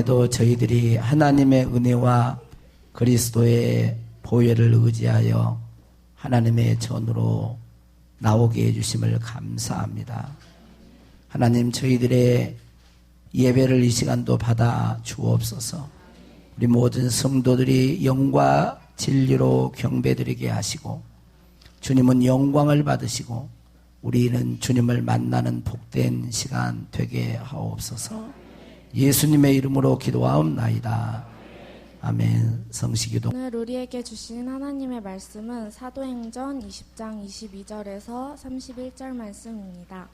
도 저희들이 하나님의 은혜와 그리스도의 보혈을 의지하여 하나님의 전으로 나오게 해주심을 감사합니다. 하나님, 저희들의 예배를 이 시간도 받아 주옵소서. 우리 모든 성도들이 영과 진리로 경배드리게 하시고, 주님은 영광을 받으시고 우리는 주님을 만나는 복된 시간 되게 하옵소서. 예수님의 이름으로 기도하옵나이다. 아멘. 성시기도. 오늘 우리에게 주신 하나님의 말씀은 사도행전 20장 22절에서 31절 말씀입니다.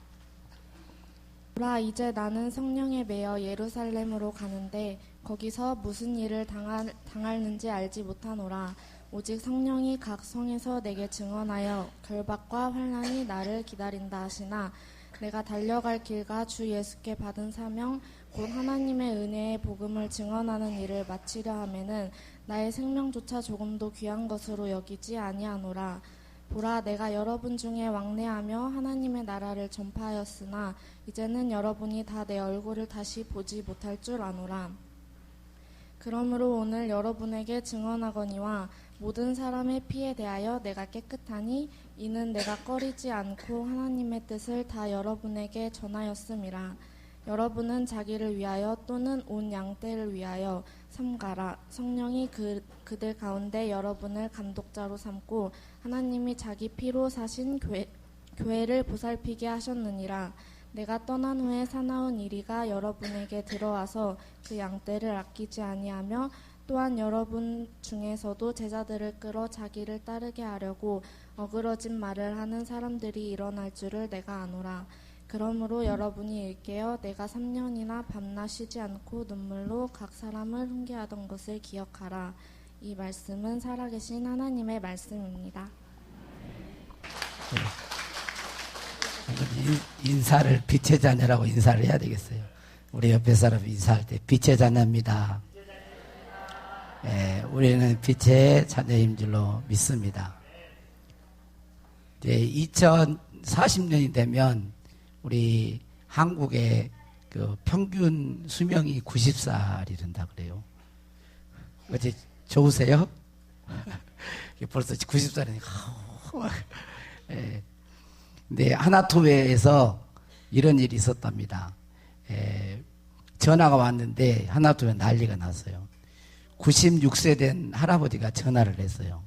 보라, 이제 나는 성령에 매여 예루살렘으로 가는데 거기서 무슨 일을 당할는지 알지 못하노라. 오직 성령이 각 성에서 내게 증언하여 결박과 환난이 나를 기다린다 하시나, 내가 달려갈 길과 주 예수께 받은 사명 곧 하나님의 은혜의 복음을 증언하는 일을 마치려 하면은 나의 생명조차 조금도 귀한 것으로 여기지 아니하노라. 보라, 내가 여러분 중에 왕래하며 하나님의 나라를 전파하였으나 이제는 여러분이 다 내 얼굴을 다시 보지 못할 줄 아노라. 그러므로 오늘 여러분에게 증언하거니와 모든 사람의 피에 대하여 내가 깨끗하니 이는 내가 꺼리지 않고 하나님의 뜻을 다 여러분에게 전하였음이라. 여러분은 자기를 위하여 또는 온 양떼를 위하여 삼가라. 성령이 그들 가운데 여러분을 감독자로 삼고 하나님이 자기 피로 사신 교회를 보살피게 하셨느니라. 내가 떠난 후에 사나운 이리가 여러분에게 들어와서 그 양떼를 아끼지 아니하며 또한 여러분 중에서도 제자들을 끌어 자기를 따르게 하려고 어그러진 말을 하는 사람들이 일어날 줄을 내가 아노라. 그러므로 여러분이 일깨어 내가 3년이나 밤낮 쉬지 않고 눈물로 각 사람을 훈계하던 것을 기억하라. 이 말씀은 살아계신 하나님의 말씀입니다. 인사를 빛의 자녀라고 인사를 해야 되겠어요. 우리 옆에 사람 인사할 때 빛의 자녀입니다. 우리는 빛의 자녀인 줄로 믿습니다. 2040년이 되면 우리 한국의 그 평균 수명이 90살이 된다 그래요. 어제 좋으세요? 벌써 90살이니까. 근데 하나토회에서 이런 일이 있었답니다. 전화가 왔는데 하나토회 난리가 났어요. 96세 된 할아버지가 전화를 했어요.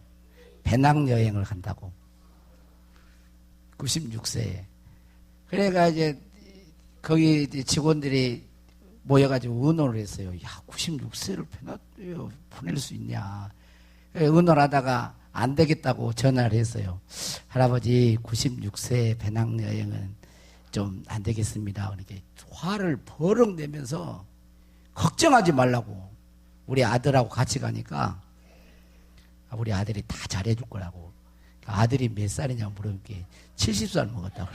배낭여행을 간다고. 96세에. 그래가 이제 거기 이제 직원들이 모여가지고 의논을 했어요. 야, 96세를 보낼 수 있냐. 의논을 하다가 안 되겠다고 전화를 했어요. 할아버지, 96세 배낭여행은 좀 안 되겠습니다. 그렇게 화를 버럭 내면서 걱정하지 말라고. 우리 아들하고 같이 가니까 우리 아들이 다 잘해줄 거라고. 아들이 몇 살이냐고 물으니까 70살 먹었다고.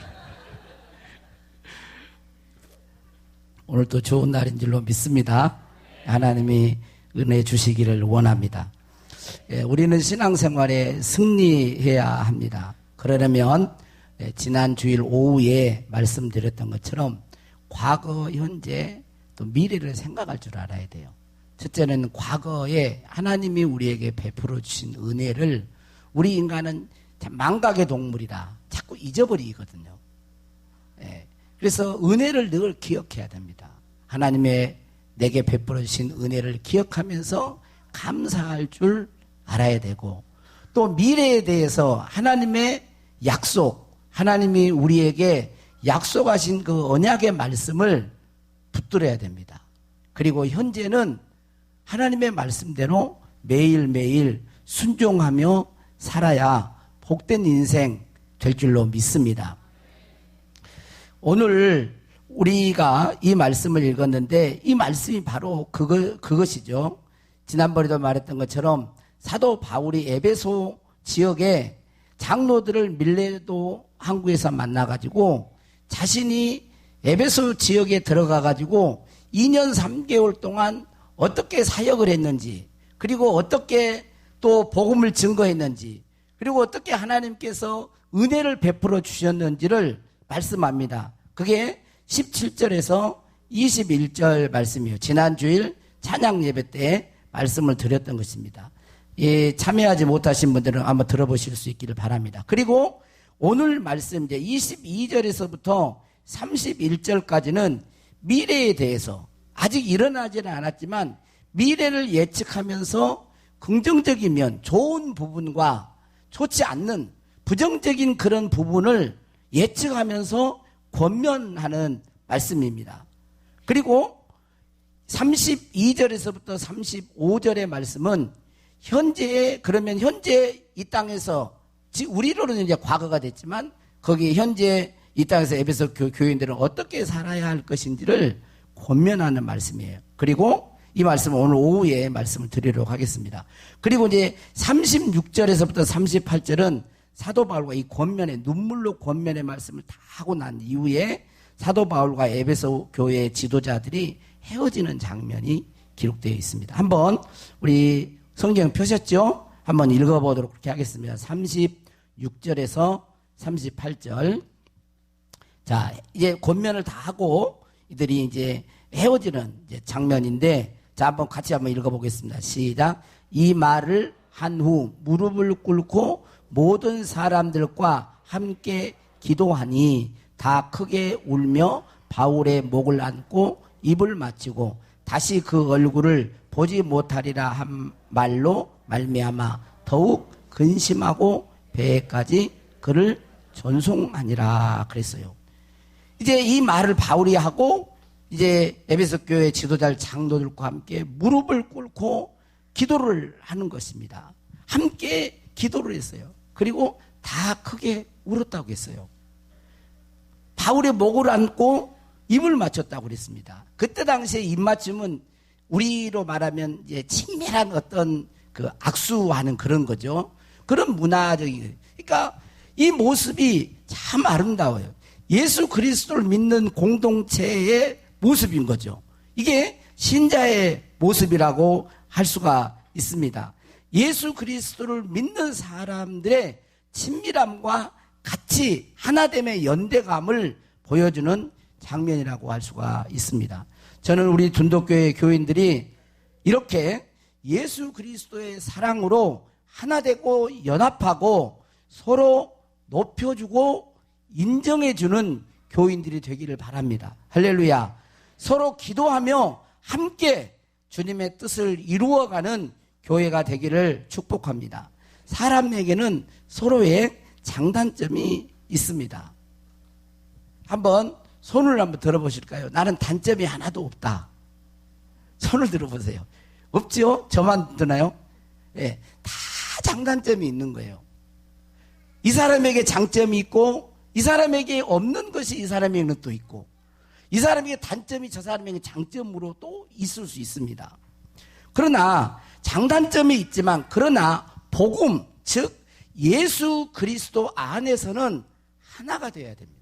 오늘 또 좋은 날인 줄로 믿습니다. 하나님이 은혜 주시기를 원합니다. 우리는 신앙생활에 승리해야 합니다. 그러려면 지난 주일 오후에 말씀드렸던 것처럼 과거, 현재, 또 미래를 생각할 줄 알아야 돼요. 첫째는 과거에 하나님이 우리에게 베풀어 주신 은혜를 우리 인간은 참 망각의 동물이라 자꾸 잊어버리거든요. 그래서 은혜를 늘 기억해야 됩니다. 하나님의 내게 베풀어 주신 은혜를 기억하면서 감사할 줄 알아야 되고, 또 미래에 대해서 하나님의 약속, 하나님이 우리에게 약속하신 그 언약의 말씀을 붙들어야 됩니다. 그리고 현재는 하나님의 말씀대로 매일매일 순종하며 살아야 복된 인생 될 줄로 믿습니다. 오늘 우리가 이 말씀을 읽었는데 이 말씀이 바로 그것이죠. 지난번에도 말했던 것처럼 사도 바울이 에베소 지역에 장로들을 밀레도 항구에서 만나가지고 자신이 에베소 지역에 들어가가지고 2년 3개월 동안 어떻게 사역을 했는지, 그리고 어떻게 또 복음을 증거했는지, 그리고 어떻게 하나님께서 은혜를 베풀어 주셨는지를 말씀합니다. 그게 17절에서 21절 말씀이에요. 지난 주일 찬양 예배 때 말씀을 드렸던 것입니다. 예, 참여하지 못하신 분들은 한번 들어보실 수 있기를 바랍니다. 그리고 오늘 말씀 이제 22절에서부터 31절까지는 미래에 대해서 아직 일어나지는 않았지만 미래를 예측하면서 긍정적인 면, 좋은 부분과 좋지 않는 부정적인 그런 부분을 예측하면서 권면하는 말씀입니다. 그리고 32절에서부터 35절의 말씀은 현재 이 땅에서 우리로는 이제 과거가 됐지만 거기 현재 이 땅에서 에베소 교인들은 어떻게 살아야 할 것인지를 권면하는 말씀이에요. 그리고 이 말씀은 오늘 오후에 말씀을 드리도록 하겠습니다. 그리고 이제 36절에서부터 38절은 사도 바울과 이 권면의 눈물로 권면의 말씀을 다 하고 난 이후에 사도 바울과 에베소 교회 지도자들이 헤어지는 장면이 기록되어 있습니다. 한번 우리 성경 펴셨죠? 한번 읽어보도록 그렇게 하겠습니다. 36절에서 38절. 자, 이제 권면을 다 하고 이들이 이제 헤어지는 이제 장면인데, 자, 한번 같이 한번 읽어보겠습니다. 시작. 이 말을 한 후 무릎을 꿇고 모든 사람들과 함께 기도하니 다 크게 울며 바울의 목을 안고 입을 맞추고 다시 그 얼굴을 보지 못하리라 한 말로 말미암아 더욱 근심하고 배에까지 그를 전송하니라 그랬어요. 이제 이 말을 바울이 하고 이제 에베소 교회 지도자 장로들과 함께 무릎을 꿇고 기도를 하는 것입니다. 함께 기도를 했어요. 그리고 다 크게 울었다고 했어요. 바울의 목을 안고 입을 맞췄다고 그랬습니다. 그때 당시에 입맞춤은 우리로 말하면 이제 친밀한 어떤 그 악수하는 그런 거죠. 그런 문화적인. 그러니까 이 모습이 참 아름다워요. 예수 그리스도를 믿는 공동체의 모습인 거죠. 이게 신자의 모습이라고 할 수가 있습니다. 예수 그리스도를 믿는 사람들의 친밀함과 같이 하나됨의 연대감을 보여주는 장면이라고 할 수가 있습니다. 저는 우리 둔독교회 교인들이 이렇게 예수 그리스도의 사랑으로 하나되고 연합하고 서로 높여주고 인정해주는 교인들이 되기를 바랍니다. 할렐루야. 서로 기도하며 함께 주님의 뜻을 이루어가는 교회가 되기를 축복합니다. 사람에게는 서로의 장단점이 있습니다. 한번 손을 한번 들어보실까요? 나는 단점이 하나도 없다. 손을 들어보세요. 없죠? 저만 드나요? 예, 다 장단점이 있는 거예요. 이 사람에게 장점이 있고 이 사람에게 없는 것이 이 사람에게는 또 있고 이 사람에게 단점이 저 사람에게 장점으로 또 있을 수 있습니다. 그러나 장단점이 있지만 그러나 복음 즉 예수 그리스도 안에서는 하나가 되어야 됩니다.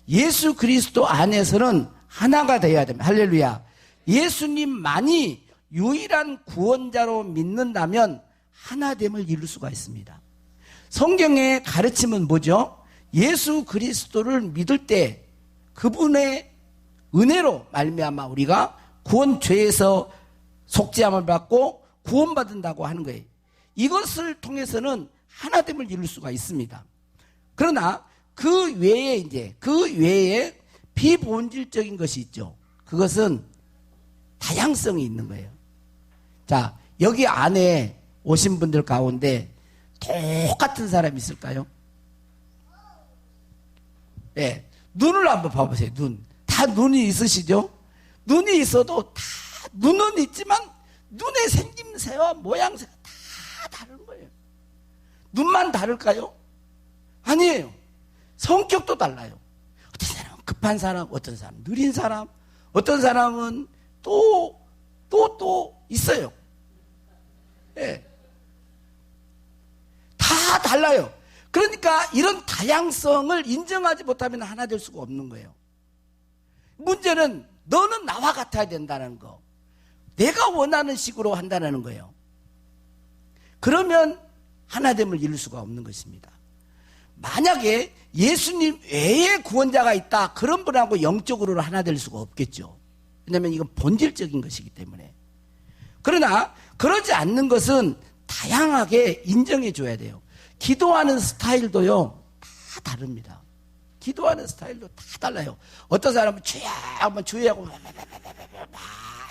예수 그리스도 안에서는 하나가 되어야 됩니다. 할렐루야. 예수님만이 유일한 구원자로 믿는다면 하나됨을 이룰 수가 있습니다. 성경의 가르침은 뭐죠? 예수 그리스도를 믿을 때 그분의 은혜로 말미암아 우리가 구원 죄에서 속죄함을 받고 구원받는다고 하는 거예요. 이것을 통해서는 하나됨을 이룰 수가 있습니다. 그러나 그 외에 비본질적인 것이 있죠. 그것은 다양성이 있는 거예요. 자, 여기 안에 오신 분들 가운데 똑같은 사람이 있을까요? 네, 눈을 한번 봐보세요. 다 눈이 있으시죠? 눈이 있어도 다 눈은 있지만 눈의 생김새와 모양새가 다 다른 거예요. 눈만 다를까요? 아니에요. 성격도 달라요. 어떤 사람은 급한 사람, 어떤 사람은 느린 사람, 어떤 사람은 또 있어요. 네. 다 달라요. 그러니까 이런 다양성을 인정하지 못하면 하나 될 수가 없는 거예요. 문제는 너는 나와 같아야 된다는 거. 내가 원하는 식으로 한다는 거예요. 그러면 하나됨을 이룰 수가 없는 것입니다. 만약에 예수님 외에 구원자가 있다. 그런 분하고 영적으로 하나 될 수가 없겠죠. 왜냐하면 이건 본질적인 것이기 때문에. 그러나 그러지 않는 것은 다양하게 인정해 줘야 돼요. 기도하는 스타일도요, 다 다릅니다. 기도하는 스타일도 다 달라요. 어떤 사람은 주여 한번 주여하고 막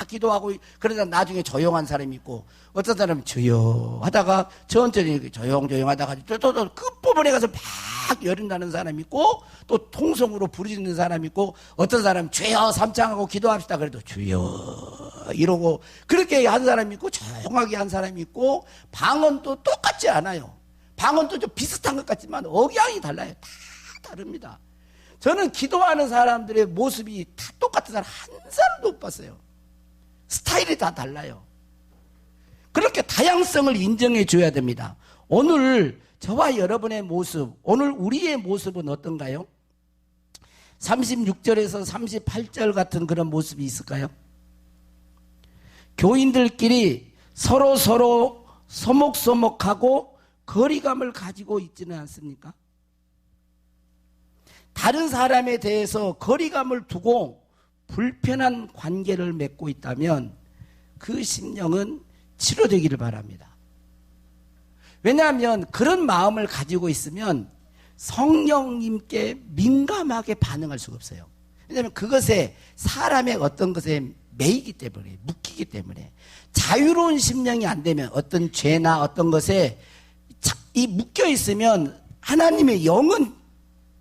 기도하고 그러다 나중에 조용한 사람이 있고, 어떤 사람은 주여 하다가 천천히 조용조용 하다가 또 끝부분에 가서 막 열린다는 사람이 있고, 또 통성으로 부르짖는 사람이 있고, 어떤 사람은 주여 삼창하고 기도합시다 그래도 주여 이러고 그렇게 한 사람이 있고, 조용하게 한 사람이 있고, 방언도 똑같지 않아요. 방언도 좀 비슷한 것 같지만 억양이 달라요. 다 다릅니다. 저는 기도하는 사람들의 모습이 다 똑같은 사람 한 사람도 못 봤어요. 스타일이 다 달라요. 그렇게 다양성을 인정해 줘야 됩니다. 오늘 저와 여러분의 모습, 오늘 우리의 모습은 어떤가요? 36절에서 38절 같은 그런 모습이 있을까요? 교인들끼리 서로 서먹서먹하고 거리감을 가지고 있지는 않습니까? 다른 사람에 대해서 거리감을 두고 불편한 관계를 맺고 있다면 그 심령은 치료되기를 바랍니다. 왜냐하면 그런 마음을 가지고 있으면 성령님께 민감하게 반응할 수가 없어요. 왜냐하면 그것에 사람의 어떤 것에 매이기 때문에, 묶이기 때문에. 자유로운 심령이 안 되면 어떤 죄나 어떤 것에 이 묶여 있으면 하나님의 영은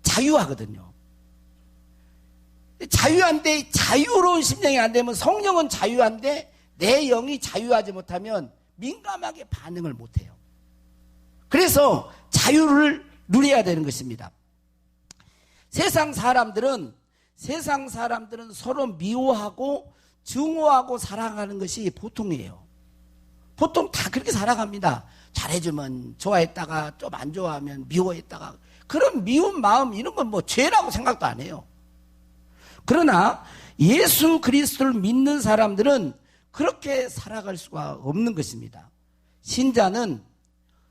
자유하거든요. 자유한데 자유로운 심령이 안 되면, 성령은 자유한데 내 영이 자유하지 못하면 민감하게 반응을 못해요. 그래서 자유를 누려야 되는 것입니다. 세상 사람들은 서로 미워하고 증오하고 살아가는 것이 보통이에요. 보통 다 그렇게 살아갑니다. 잘해주면 좋아했다가 좀 안 좋아하면 미워했다가, 그런 미운 마음 이런 건 뭐 죄라고 생각도 안 해요. 그러나 예수 그리스도를 믿는 사람들은 그렇게 살아갈 수가 없는 것입니다. 신자는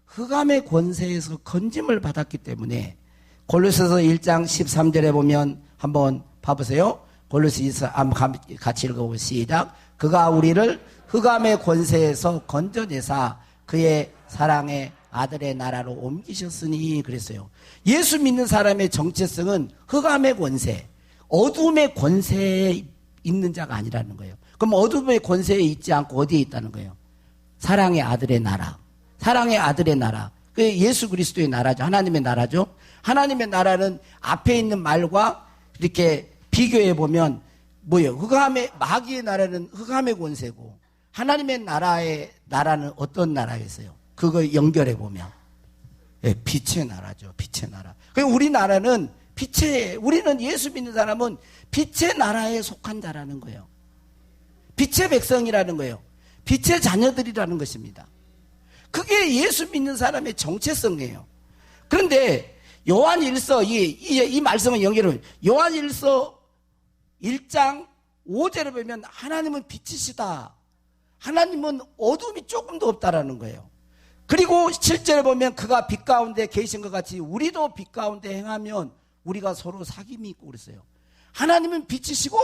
흑암의 권세에서 건짐을 받았기 때문에, 골로새서 1장 13절에 보면 한번 봐보세요. 골로새서 같이 읽어보고 시작. 그가 우리를 흑암의 권세에서 건져내사 그의 사랑의 아들의 나라로 옮기셨으니 그랬어요. 예수 믿는 사람의 정체성은 흑암의 권세, 어둠의 권세에 있는 자가 아니라는 거예요. 그럼 어둠의 권세에 있지 않고 어디에 있다는 거예요? 사랑의 아들의 나라. 사랑의 아들의 나라. 그게 예수 그리스도의 나라죠. 하나님의 나라죠. 하나님의 나라는 앞에 있는 말과 이렇게 비교해 보면 뭐예요? 마귀의 나라는 흑암의 권세고, 하나님의 나라는 어떤 나라겠어요? 그거 연결해 보면 빛의 나라죠. 빛의 나라. 그러니까 우리나라는 우리는 예수 믿는 사람은 빛의 나라에 속한 자라는 거예요. 빛의 백성이라는 거예요. 빛의 자녀들이라는 것입니다. 그게 예수 믿는 사람의 정체성이에요. 그런데 요한일서 이 말씀은 연결을, 요한일서 1장 5절에 보면 하나님은 빛이시다. 하나님은 어둠이 조금도 없다라는 거예요. 그리고 7절에 보면 그가 빛 가운데 계신 것 같이 우리도 빛 가운데 행하면 우리가 서로 사귐이 있고 그랬어요. 하나님은 빛이시고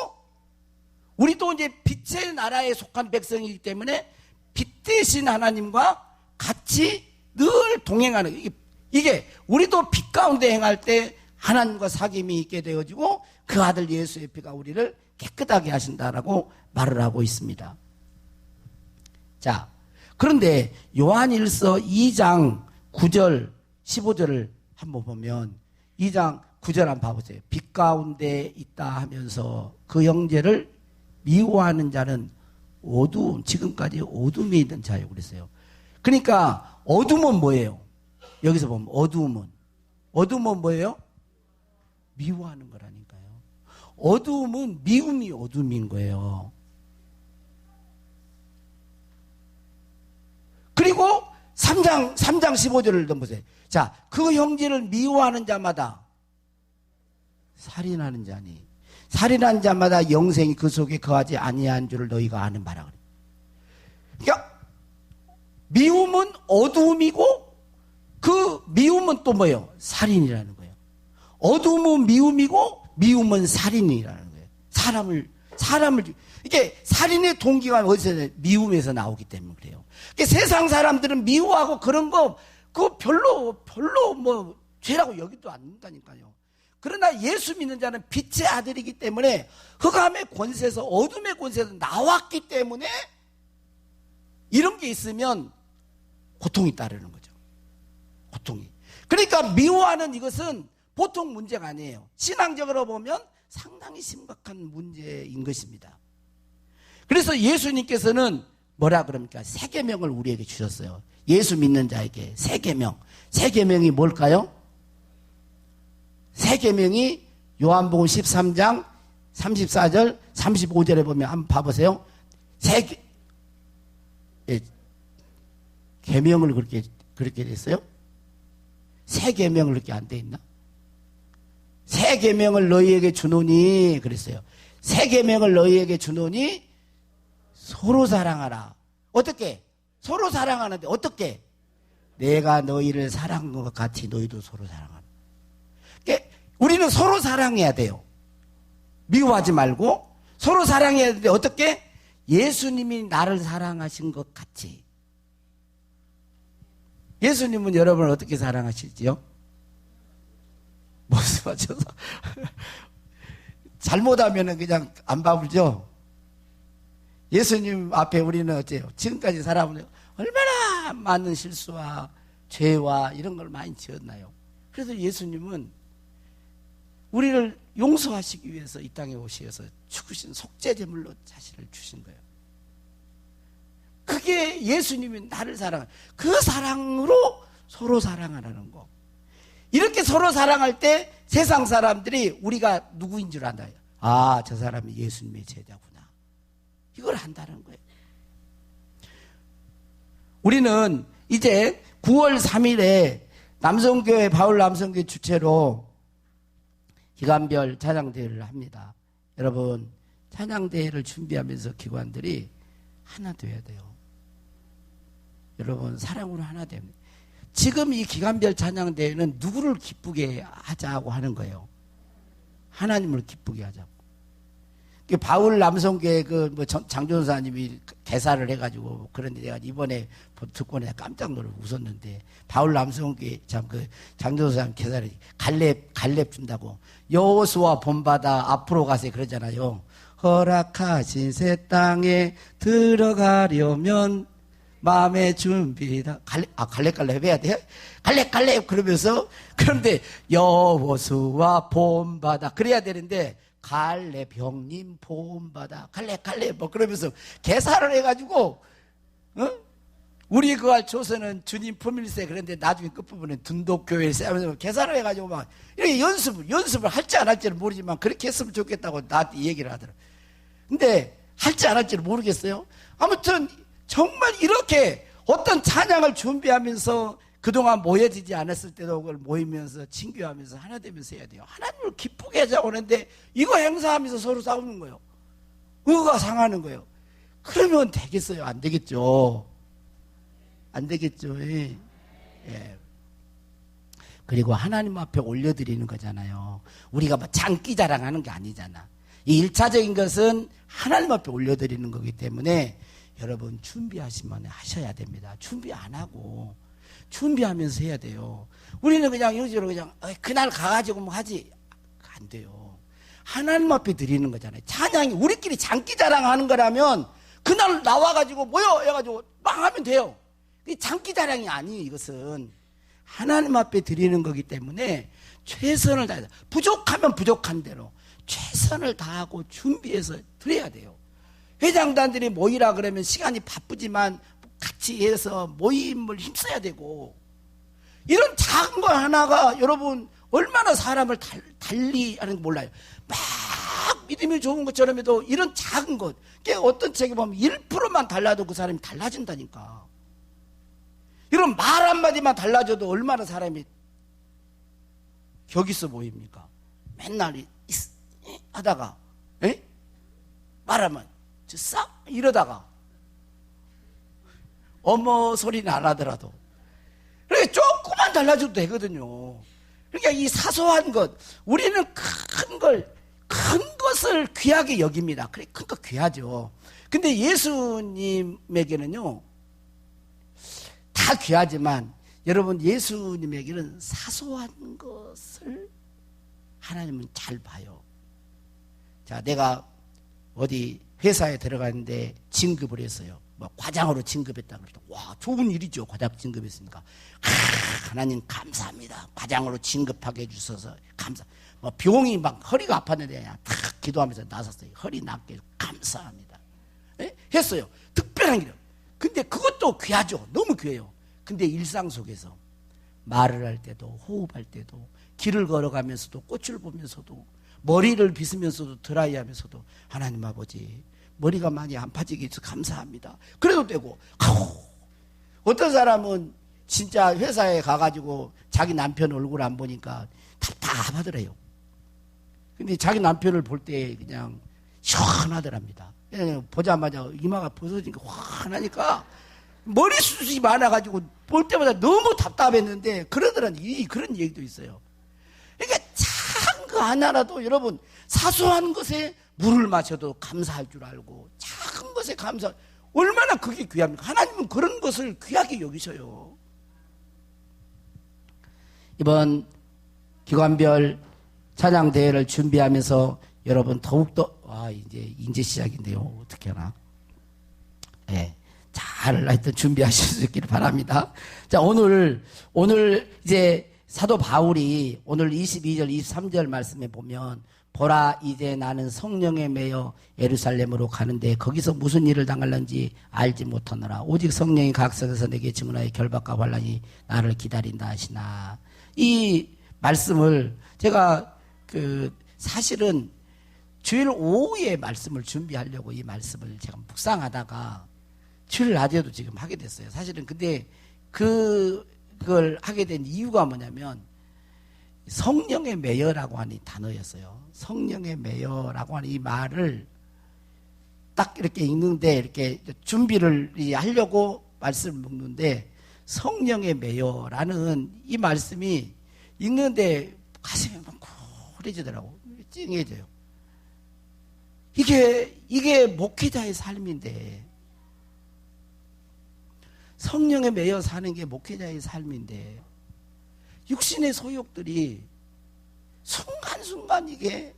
우리도 이제 빛의 나라에 속한 백성이기 때문에 빛 대신 하나님과 같이 늘 동행하는, 이게 우리도 빛 가운데 행할 때 하나님과 사귐이 있게 되어지고 그 아들 예수의 피가 우리를 깨끗하게 하신다라고 말을 하고 있습니다. 자, 그런데 요한일서 2장 9절 15절을 한번 보면 2장 9절 한번 봐보세요. 빛 가운데 있다 하면서 그 형제를 미워하는 자는 지금까지 어둠에 있는 자예요. 그랬어요. 그러니까 어둠은 뭐예요? 여기서 보면 어둠은 뭐예요? 미워하는 거라니까요. 어둠은 미움이 어둠인 거예요. 그리고 3장 15절을 넘보세요. 자, 그 형제를 미워하는 자마다 살인하는 자니 살인한 자마다 영생이 그 속에 거하지 아니한 줄을 너희가 아는 바라 그래. 그러니까 미움은 어두움이고 그 미움은 또 뭐예요? 살인이라는 거예요. 어두움은 미움이고 미움은 살인이라는 거예요. 사람을 이게 살인의 동기가 어디서 미움에서 나오기 때문에 그래요. 세상 사람들은 미워하고 그런 거 그거 별로 뭐 죄라고 여기도 않는다니까요. 그러나 예수 믿는 자는 빛의 아들이기 때문에 흑암의 권세에서 어둠의 권세에서 나왔기 때문에 이런 게 있으면 고통이 따르는 거죠. 고통이. 그러니까 미워하는 이것은 보통 문제가 아니에요. 신앙적으로 보면 상당히 심각한 문제인 것입니다. 그래서 예수님께서는 뭐라 그럽니까? 세 계명을 우리에게 주셨어요. 예수 믿는 자에게 세 계명. 세 계명이 뭘까요? 세 계명이 요한복음 13장 34절 35절에 보면 한번 봐보세요. 계명을 그렇게 됐어요? 세 계명을 그렇게 안 돼 있나? 세 계명을 너희에게 주노니 그랬어요. 세 계명을 너희에게 주노니 서로 사랑하라. 어떻게? 서로 사랑하는데 어떻게? 내가 너희를 사랑한 것 같이 너희도 서로 사랑하라. 그러니까 우리는 서로 사랑해야 돼요. 미워하지 말고 서로 사랑해야 되는데 어떻게? 예수님이 나를 사랑하신 것 같이. 예수님은 여러분을 어떻게 사랑하실지요? 모습 맞춰서 잘못하면 그냥 안 봐불죠. 예수님 앞에 우리는 어때요? 지금까지 살아보면 얼마나 많은 실수와 죄와 이런 걸 많이 지었나요? 그래서 예수님은 우리를 용서하시기 위해서 이 땅에 오셔서 죽으신 속죄제물로 자신을 주신 거예요. 그게 예수님이 나를 사랑하는, 그 사랑으로 서로 사랑하라는 거. 이렇게 서로 사랑할 때 세상 사람들이 우리가 누구인 줄 안다. 아, 저 사람이 예수님의 제자구나. 이걸 안다는 거예요. 우리는 이제 9월 3일에 남성교회, 바울 남성교회 주최로 기간별 찬양대회를 합니다. 여러분, 찬양대회를 준비하면서 기관들이 하나 돼야 돼요. 여러분, 사랑으로 하나 됩니다. 지금 이 기간별 찬양대회는 누구를 기쁘게 하자고 하는 거예요? 하나님을 기쁘게 하자고. 바울 남성교회 장전사님이 개사를 해가지고, 그런데 내가 이번에 듣고 내가 깜짝 놀라서 웃었는데, 바울 남성교회 장전사님 개사를 갈렙 준다고, 여호수아 본받아 앞으로 가세요 그러잖아요. 허락하신 새 땅에 들어가려면 마음의 준비다. 갈렙 해야 돼? 갈렙 그러면서, 그런데 여호수아 본받아 그래야 되는데, 갈렙 형님 본받아 갈렙 뭐 그러면서 개사를 해가지고, 우리 그할 조선은 주님 품일세. 그런데 나중에 끝부분에 둔독교회를 세우면서 개사를 해가지고 막 이렇게 연습을 할지 안 할지는 모르지만 그렇게 했으면 좋겠다고 나한테 얘기를 하더라. 근데 할지 안 할지는 모르겠어요. 아무튼 정말 이렇게 어떤 찬양을 준비하면서 그동안 모여지지 않았을 때도 그걸 모이면서 친교하면서 하나 되면서 해야 돼요. 하나님을 기쁘게 하자고 하는데 이거 행사하면서 서로 싸우는 거예요. 의가 상하는 거예요. 그러면 되겠어요? 안 되겠죠. 안 되겠죠. 예. 그리고 하나님 앞에 올려드리는 거잖아요. 우리가 뭐 장기자랑 하는 게 아니잖아. 이 1차적인 것은 하나님 앞에 올려드리는 거기 때문에 여러분 준비하시면 하셔야 됩니다. 준비 안 하고 준비하면서 해야 돼요. 우리는 그냥 여기로 그냥 그날 가가지고 뭐 하지. 안 돼요. 하나님 앞에 드리는 거잖아요. 찬양이 우리끼리 장기자랑 하는 거라면 그날 나와가지고 모여 해가지고 막 하면 돼요. 장기자랑이 아니에요. 이것은 하나님 앞에 드리는 거기 때문에 최선을 다해서, 부족하면 부족한 대로 최선을 다하고 준비해서 드려야 돼요. 회장단들이 모이라 그러면 시간이 바쁘지만 같이 해서 모임을 힘써야 되고, 이런 작은 거 하나가 여러분 얼마나 사람을 달리 하는 거 몰라요. 막 믿음이 좋은 것처럼 해도 이런 작은 것, 어떤 책에 보면 1%만 달라도 그 사람이 달라진다니까. 이런 말 한마디만 달라져도 얼마나 사람이 격 있어 보입니까? 맨날 하다가 말하면 싹 이러다가 어머 소리는 안 하더라도 그러니까 조금만 달라져도 되거든요. 그러니까 이 사소한 것, 우리는 큰 걸 큰 것을 귀하게 여깁니다. 그래, 큰 거 귀하죠. 근데 예수님에게는요, 다 귀하지만 여러분, 예수님에게는 사소한 것을 하나님은 잘 봐요. 자, 내가 어디 회사에 들어갔는데 진급을 했어요. 뭐 과장으로 진급했다 그러다. 와, 좋은 일이죠. 과장 진급했으니까. 하나님 감사합니다. 과장으로 진급하게 해주셔서 감사. 뭐 병이 막 허리가 아팠는데 그냥 탁 기도하면서 나섰어요. 허리 낫게 감사합니다. 예? 했어요. 특별한 일. 근데 그것도 귀하죠. 너무 귀해요. 근데 일상 속에서 말을 할 때도, 호흡할 때도, 길을 걸어가면서도, 꽃을 보면서도, 머리를 빗으면서도, 드라이하면서도, 하나님 아버지, 머리가 많이 안 빠지게 해서 감사합니다. 그래도 되고, 어떤 사람은 진짜 회사에 가가지고 자기 남편 얼굴 안 보니까 답답하더래요. 근데 자기 남편을 볼 때 그냥 시원하더랍니다. 그냥 보자마자 이마가 벗어지니까 환하니까 머리숱이 많아가지고 볼 때마다 너무 답답했는데 그런 얘기도 있어요. 그러니까 작은 거 하나라도 여러분 사소한 것에 물을 마셔도 감사할 줄 알고 작은 것에 얼마나 그게 귀합니까? 하나님은 그런 것을 귀하게 여기셔요. 이번 기관별 찬양대회를 준비하면서 여러분 더욱더 이제 시작인데요. 어떻게 하나? 예. 잘 하여튼 준비하실 수 있기를 바랍니다. 자, 오늘 이제 사도 바울이 오늘 22절, 23절 말씀에 보면 보라 이제 나는 성령에 매여 예루살렘으로 가는데 거기서 무슨 일을 당할는지 알지 못하노라. 오직 성령이 각성해서 내게 증언하여 결박과 환난이 나를 기다린다 하시나. 이 말씀을 제가 사실은 주일 오후에 말씀을 준비하려고 이 말씀을 제가 묵상하다가 주일 낮에도 지금 하게 됐어요. 사실은 근데 그걸 하게 된 이유가 뭐냐면 성령의 매여라고 하는 단어였어요. 성령의 매여라고 하는 이 말을 딱 이렇게 읽는데 이렇게 준비를 하려고 말씀을 읽는데 성령의 매여라는 이 말씀이 읽는데 가슴이 막 쿨해지더라고. 찡해져요. 이게 목회자의 삶인데 성령에 매여 사는 게 목회자의 삶인데 육신의 소욕들이 순간순간 이게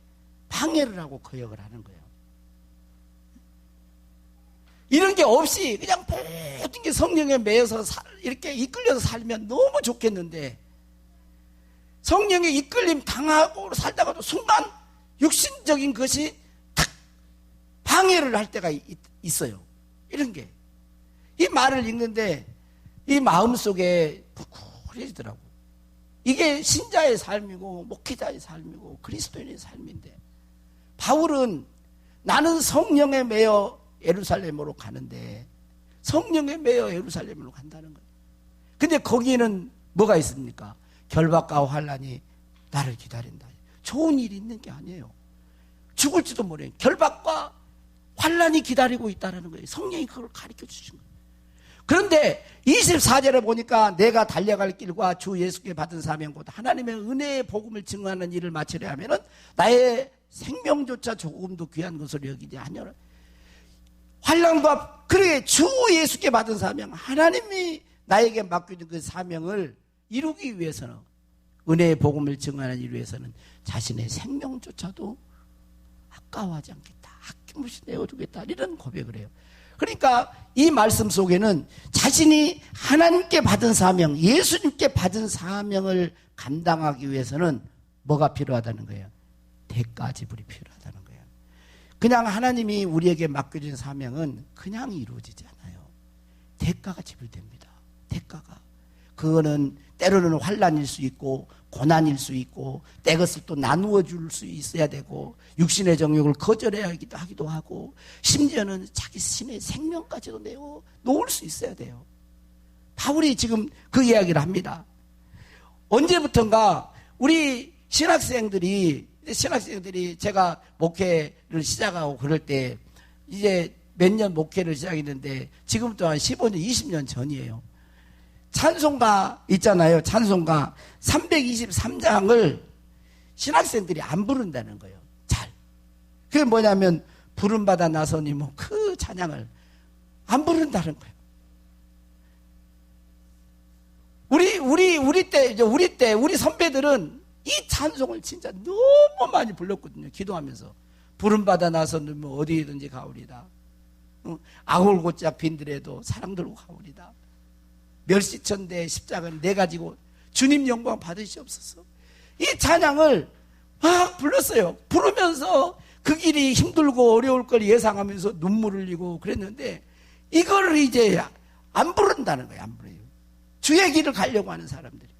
방해를 하고 거역을 하는 거예요. 이런 게 없이 그냥 모든 게 성령에 매여서 이렇게 이끌려서 살면 너무 좋겠는데 성령의 이끌림 당하고 살다가도 순간 육신적인 것이 탁 방해를 할 때가 있어요. 이런 게. 이 말을 읽는데 이 마음속에 푸근해지더라고. 이게 신자의 삶이고 목회자의 삶이고 그리스도인의 삶인데 바울은 나는 성령에 매여 예루살렘으로 가는데 성령에 매여 예루살렘으로 간다는 거예요. 근데 거기에는 뭐가 있습니까? 결박과 환난이 나를 기다린다. 좋은 일이 있는 게 아니에요. 죽을지도 모르요. 결박과 환난이 기다리고 있다는 거예요. 성령이 그걸 가르쳐 주신 거예요. 그런데 24절에 보니까 내가 달려갈 길과 주 예수께 받은 사명 곧 하나님의 은혜의 복음을 증언하는 일을 마치려 하면은 나의 생명조차 조금도 귀한 것으로 여기지 아니하라. 환난과 그래 주 예수께 받은 사명, 하나님이 나에게 맡겨준 그 사명을 이루기 위해서는 은혜의 복음을 증언하는 일을 위해서는 자신의 생명조차도 아까워하지 않겠다. 아낌없이 내어주겠다. 이런 고백을 해요. 그러니까 이 말씀 속에는 자신이 하나님께 받은 사명, 예수님께 받은 사명을 감당하기 위해서는 뭐가 필요하다는 거예요? 대가 지불이 필요하다는 거예요. 그냥 하나님이 우리에게 맡겨진 사명은 그냥 이루어지지 않아요. 대가가 지불됩니다. 대가가. 그거는 때로는 환난일 수 있고 고난일 수 있고 때것을 또 나누어 줄 수 있어야 되고 육신의 정욕을 거절해야 하기도 하고 심지어는 자기 신의 생명까지도 내어 놓을 수 있어야 돼요. 바울이 지금 그 이야기를 합니다. 언제부턴가 우리 신학생들이 제가 목회를 시작하고 그럴 때 이제 몇 년 목회를 시작했는데 지금부터 한 15년, 20년 전이에요. 찬송가 있잖아요. 찬송가 323장을 신학생들이 안 부른다는 거예요. 잘. 그게 뭐냐면 부름받아 나서니 뭐 그 찬양을 안 부른다는 거예요. 우리 선배들은 이 찬송을 진짜 너무 많이 불렀거든요. 기도하면서. 부름받아 나서는 뭐 어디든지 가오리다. 아골고짝 빈들에도 사랑 들고 가오리다. 멸시천대 십자가는 내 가지고 주님 영광 받으시옵소서. 이 찬양을 막 불렀어요. 부르면서 그 길이 힘들고 어려울 걸 예상하면서 눈물을 흘리고 그랬는데 이거를 이제 안 부른다는 거예요. 안 부르요. 주의 길을 가려고 하는 사람들이.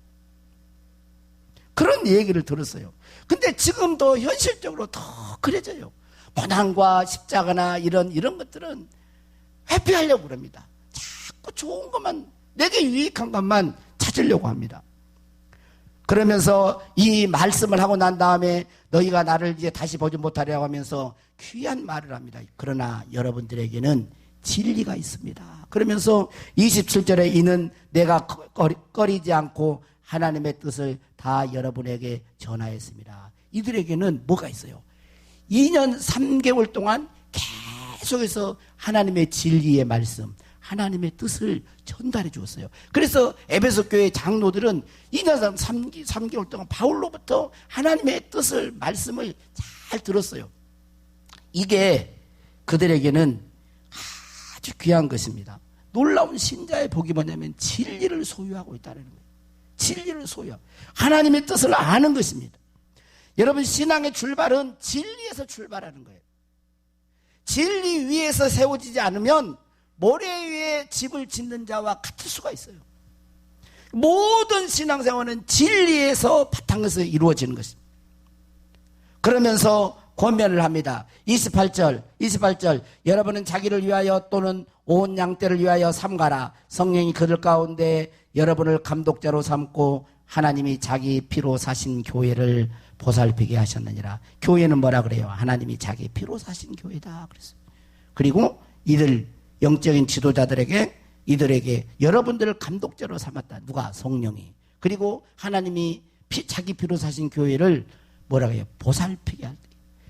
그런 얘기를 들었어요. 근데 지금도 현실적으로 더 그래져요. 고난과 십자가나 이런 것들은 회피하려고 그럽니다. 자꾸 좋은 것만, 내게 유익한 것만 찾으려고 합니다. 그러면서 이 말씀을 하고 난 다음에 너희가 나를 이제 다시 보지 못하리라고 하면서 귀한 말을 합니다. 그러나 여러분들에게는 진리가 있습니다. 그러면서 27절에 이는 내가 꺼리지 않고 하나님의 뜻을 다 여러분에게 전하였습니다. 이들에게는 뭐가 있어요? 2년 3개월 동안 계속해서 하나님의 진리의 말씀, 하나님의 뜻을 전달해 주었어요. 그래서 에베소 교회 장로들은 2년 3개월 동안 바울로부터 하나님의 뜻을, 말씀을 잘 들었어요. 이게 그들에게는 아주 귀한 것입니다. 놀라운 신자의 복이 뭐냐면 진리를 소유하고 있다는 거예요. 진리를 소유하고 하나님의 뜻을 아는 것입니다. 여러분, 신앙의 출발은 진리에서 출발하는 거예요. 진리 위에서 세워지지 않으면 모래 위에 집을 짓는 자와 같을 수가 있어요. 모든 신앙생활은 진리에서 바탕에서 이루어지는 것입니다. 그러면서 권면을 합니다. 28절 여러분은 자기를 위하여 또는 온 양떼를 위하여 삼가라. 성령이 그들 가운데 여러분을 감독자로 삼고 하나님이 자기 피로 사신 교회를 보살피게 하셨느니라. 교회는 뭐라 그래요? 하나님이 자기 피로 사신 교회다 그랬어요. 그리고 이들 영적인 지도자들에게, 이들에게 여러분들을 감독자로 삼았다. 누가? 성령이. 그리고 하나님이 자기 피로 사신 교회를 뭐라고 해요? 보살피게 할 때.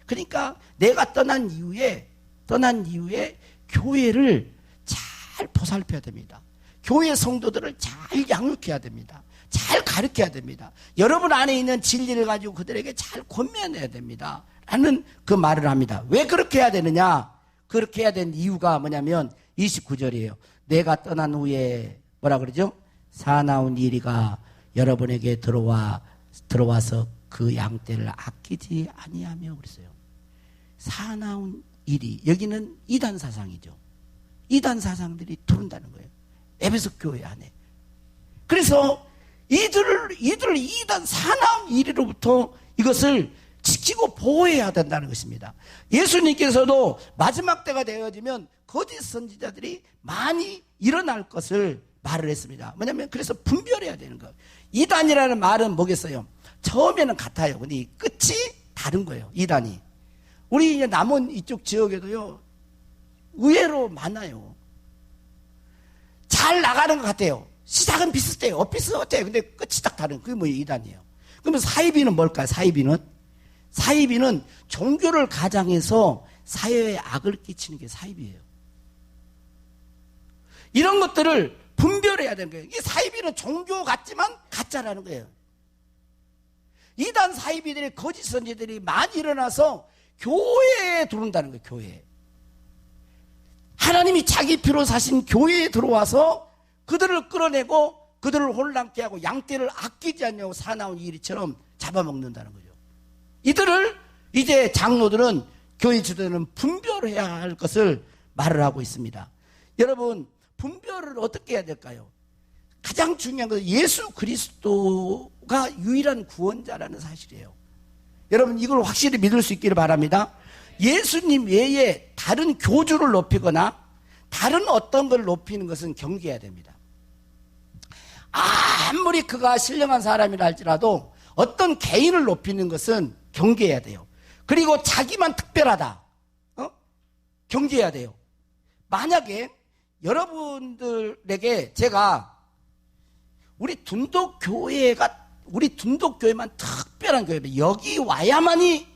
그러니까 내가 떠난 이후에 교회를 잘 보살펴야 됩니다. 교회 성도들을 잘 양육해야 됩니다. 잘 가르쳐야 됩니다. 여러분 안에 있는 진리를 가지고 그들에게 잘 권면해야 됩니다. 라는 그 말을 합니다. 왜 그렇게 해야 되느냐? 그렇게 해야 되는 이유가 뭐냐면 29절이에요. 내가 떠난 후에 뭐라 그러죠? 사나운 이리가 여러분에게 들어와서 그 양떼를 아끼지 아니하며 그랬어요. 사나운 이리, 여기는 이단 사상이죠. 이단 사상들이 들어온다는 거예요. 에베소 교회 안에. 그래서 이들을 이단 사나운 이리로부터 이것을 지키고 보호해야 된다는 것입니다. 예수님께서도 마지막 때가 되어지면 거짓 선지자들이 많이 일어날 것을 말을 했습니다. 뭐냐면 그래서 분별해야 되는 거예요. 이단이라는 말은 뭐겠어요? 처음에는 같아요. 근데 끝이 다른 거예요. 이단이. 우리 이제 남원 이쪽 지역에도요, 의외로 많아요. 잘 나가는 것 같아요. 시작은 비슷해요. 비슷해요. 근데 끝이 딱 다른, 그게 뭐예요? 이단이에요. 그러면 사이비는 뭘까요? 사이비는 종교를 가장해서 사회에 악을 끼치는 게 사이비예요. 이런 것들을 분별해야 되는 거예요. 이 사이비는 종교 같지만 가짜라는 거예요. 이단 사이비들이, 거짓 선지들이 많이 일어나서 교회에 들어온다는 거예요. 교회에. 하나님이 자기 피로 사신 교회에 들어와서 그들을 끌어내고 그들을 혼란케 하고 양떼를 아끼지 않냐고 사나운 이리처럼 잡아먹는다는 거죠. 이들을 이제 장로들은, 교회 지도자는 분별해야 할 것을 말을 하고 있습니다. 여러분, 분별을 어떻게 해야 될까요? 가장 중요한 것은 예수 그리스도가 유일한 구원자라는 사실이에요. 여러분, 이걸 확실히 믿을 수 있기를 바랍니다. 예수님 외에 다른 교주를 높이거나 다른 어떤 걸 높이는 것은 경계해야 됩니다. 아무리 그가 신령한 사람이라 할지라도 어떤 개인을 높이는 것은 경계해야 돼요. 그리고 자기만 특별하다, 경계해야 돼요. 만약에 여러분들에게 제가 우리 둔독교회만 특별한 교회입니다. 여기 와야만이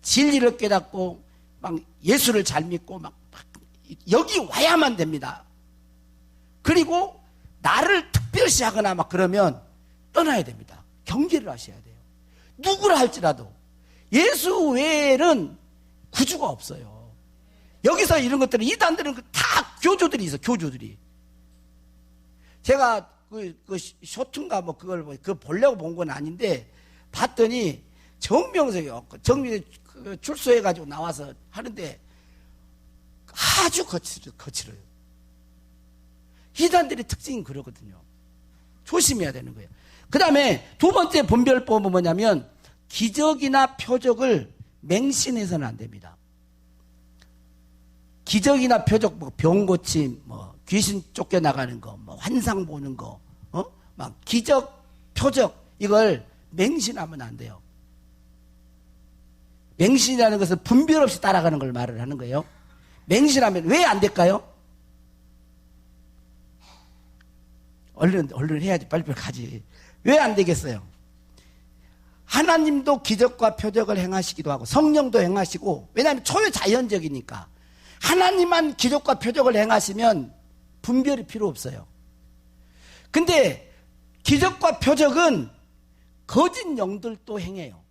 진리를 깨닫고 막 예수를 잘 믿고 막 여기 와야만 됩니다. 그리고 나를 특별시 하거나 막 그러면 떠나야 됩니다. 경계를 하셔야 돼요. 누구라 할지라도 예수 외에는 구주가 없어요. 여기서 이런 것들은 이단들은 다 교주들이 있어. 교주들이. 제가 그 쇼트인가 뭐 그걸 보려고 본 건 아닌데 봤더니 정명석이요. 정명석 출소해가지고 나와서 하는데 아주 거칠어요. 이단들의 특징이 그러거든요. 조심해야 되는 거예요. 그 다음에 두 번째 분별법은 뭐냐면 기적이나 표적을 맹신해서는 안 됩니다. 기적이나 표적, 뭐 병 고침, 뭐 귀신 쫓겨나가는 거, 뭐 환상 보는 거, 막 기적, 표적 이걸 맹신하면 안 돼요. 맹신이라는 것은 분별 없이 따라가는 걸 말을 하는 거예요. 맹신하면 왜 안 될까요? 얼른 해야지. 빨리빨리 가지. 왜 안 되겠어요? 하나님도 기적과 표적을 행하시기도 하고 성령도 행하시고, 왜냐하면 초자연적이니까 하나님만 기적과 표적을 행하시면 분별이 필요 없어요. 근데 기적과 표적은 거짓 영들도 행해요.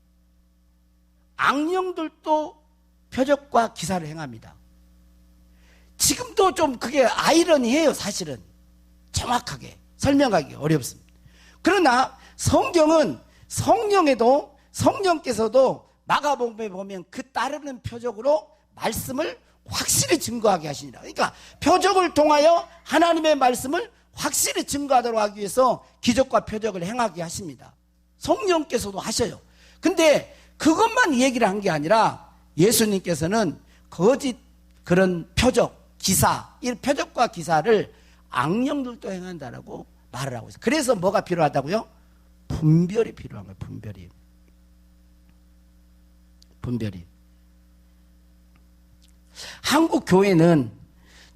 악령들도 표적과 기사를 행합니다. 지금도 좀 그게 아이러니해요. 사실은 정확하게 설명하기 어렵습니다. 그러나 성경은 성령에도 성령께서도 마가복음에 보면 그 따르는 표적으로 말씀을 확실히 증거하게 하시니라. 그러니까 표적을 통하여 하나님의 말씀을 확실히 증거하도록 하기 위해서 기적과 표적을 행하게 하십니다. 성령께서도 하셔요. 근데 그것만 얘기를 한 게 아니라 예수님께서는 거짓 그런 표적, 기사, 이 표적과 기사를 악령들도 행한다라고 말을 하고 있어요. 그래서 뭐가 필요하다고요? 분별이 필요한 거예요. 분별이. 한국 교회는